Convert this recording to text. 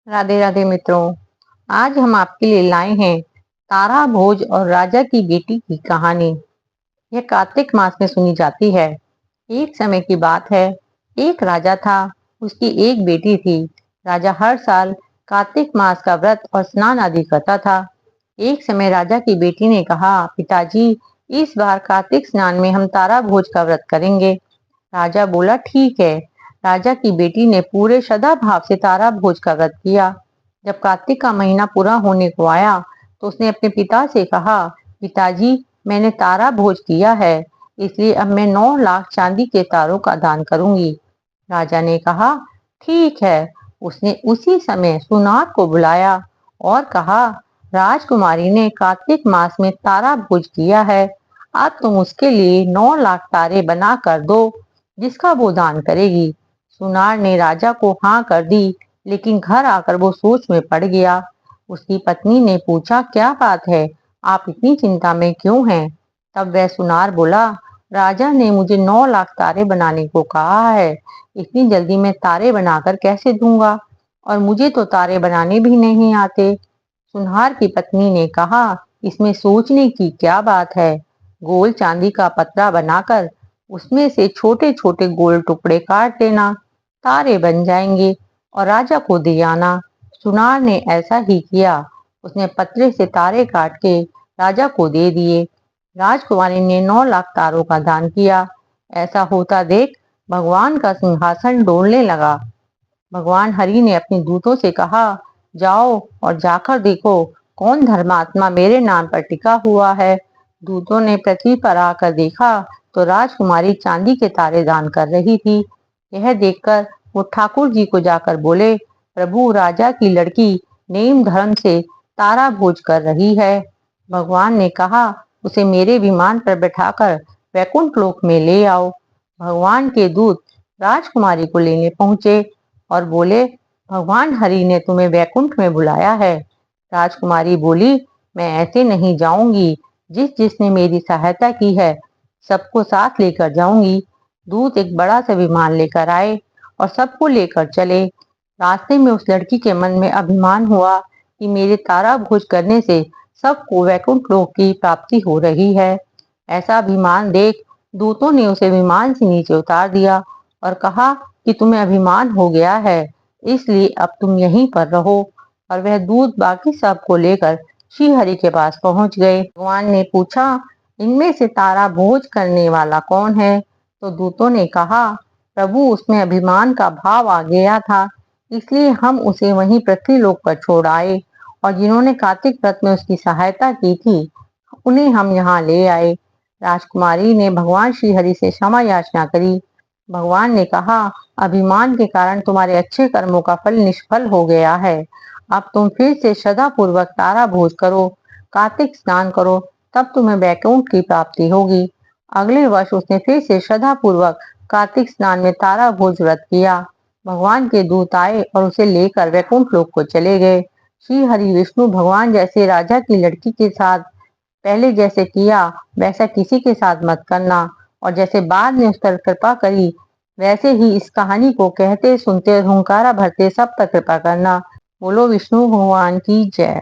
राधे राधे मित्रों। आज हम आपके लिए लाए हैं तारा भोज और राजा की बेटी की कहानी। यह कार्तिक मास में सुनी जाती है। एक समय की बात है, एक राजा था, उसकी एक बेटी थी। राजा हर साल कार्तिक मास का व्रत और स्नान आदि करता था। एक समय राजा की बेटी ने कहा, पिताजी, इस बार कार्तिक स्नान में हम तारा भोज का व्रत करेंगे। राजा बोला, ठीक है। राजा की बेटी ने पूरे श्रद्धा भाव से तारा भोज का व्रत किया। जब कार्तिक का महीना पूरा होने को आया तो उसने अपने पिता से कहा, पिताजी, मैंने तारा भोज किया है, इसलिए अब मैं 9 लाख चांदी के तारों का दान करूंगी। राजा ने कहा, ठीक है। उसने उसी समय सुनार को बुलाया और कहा, राजकुमारी ने कार्तिक मास में तारा भोज किया है, अब तुम उसके लिए 9 लाख तारे बना कर दो, जिसका वो दान करेगी। सुनार ने राजा को हाँ कर दी, लेकिन घर आकर वो सोच में पड़ गया। उसकी पत्नी ने पूछा, क्या बात है, आप इतनी चिंता में क्यों हैं? तब वह सुनार बोला, राजा ने मुझे 9 लाख तारे बनाने को कहा है, इतनी जल्दी मैं तारे बनाकर कैसे दूंगा, और मुझे तो तारे बनाने भी नहीं आते। सुनार की पत्नी ने कहा, इसमें सोचने की क्या बात है। गोल चांदी का पतरा बनाकर उसमें से छोटे छोटे गोल टुकड़े काट लेना, तारे बन जाएंगे और राजा को दे आना। सुनार ने ऐसा ही किया। उसने पतरे से तारे काट के राजा को दे दिए। राजकुमारी ने 9 लाख तारों का दान किया। ऐसा होता देख भगवान का सिंहासन डोलने लगा। भगवान हरि ने अपने दूतों से कहा, जाओ और जाकर देखो कौन धर्मात्मा मेरे नाम पर टिका हुआ है। दूतों ने पृथ्वी पर आकर देखा तो राजकुमारी चांदी के तारे दान कर रही थी। यह देखकर वो ठाकुर जी को जाकर बोले, प्रभु, राजा की लड़की नेम धर्म से तारा भोज कर रही है। भगवान ने कहा, उसे मेरे विमान पर बैठाकर वैकुंठ लोक में ले आओ। भगवान के दूत राजकुमारी को लेने पहुंचे और बोले, भगवान हरि ने तुम्हें वैकुंठ में बुलाया है। राजकुमारी बोली, मैं ऐसे नहीं जाऊंगी, जिसने मेरी सहायता की है सबको साथ लेकर जाऊंगी। दूत एक बड़ा सा विमान लेकर आए और सबको लेकर चले। रास्ते में उस लड़की के मन में अभिमान हुआ कि मेरे तारा भोज करने से सबको वैकुंठ लोक की प्राप्ति हो रही है। ऐसा अभिमान देख दूतों ने उसे विमान से नीचे उतार दिया और कहा कि तुम्हें अभिमान हो गया है, इसलिए अब तुम यहीं पर रहो। और वह दूत बाकी सबको लेकर श्री हरि के पास पहुंच गए। भगवान ने पूछा, इनमें से तारा भोज करने वाला कौन है? तो दूतों ने कहा, प्रभु, उसमें अभिमान का भाव आ गया था, इसलिए हम उसे वहीं पृथ्वी लोक पर छोड़ आए, और जिन्होंने कार्तिक व्रत में उसकी सहायता की थी उन्हें हम यहाँ ले आए। राजकुमारी ने भगवान श्री हरि से क्षमा याचना करी। भगवान ने कहा, अभिमान के कारण तुम्हारे अच्छे कर्मों का फल निष्फल हो गया है। अब तुम फिर से श्रद्धा पूर्वक तारा भोज करो, कार्तिक स्नान करो, तब तुम्हें वैकुंठ की प्राप्ति होगी। अगले वर्ष उसने फिर से श्रद्धा पूर्वक कार्तिक स्नान में तारा भोज व्रत किया। भगवान के दूत आए और उसे लेकर वैकुंठ लोक को चले गए। श्री हरि विष्णु भगवान जैसे राजा की लड़की के साथ पहले जैसे किया वैसा किसी के साथ मत करना, और जैसे बाद में उस पर कृपा करी वैसे ही इस कहानी को कहते सुनते हुंकारा भरते सब पर कृपा करना। बोलो विष्णु भगवान की जय।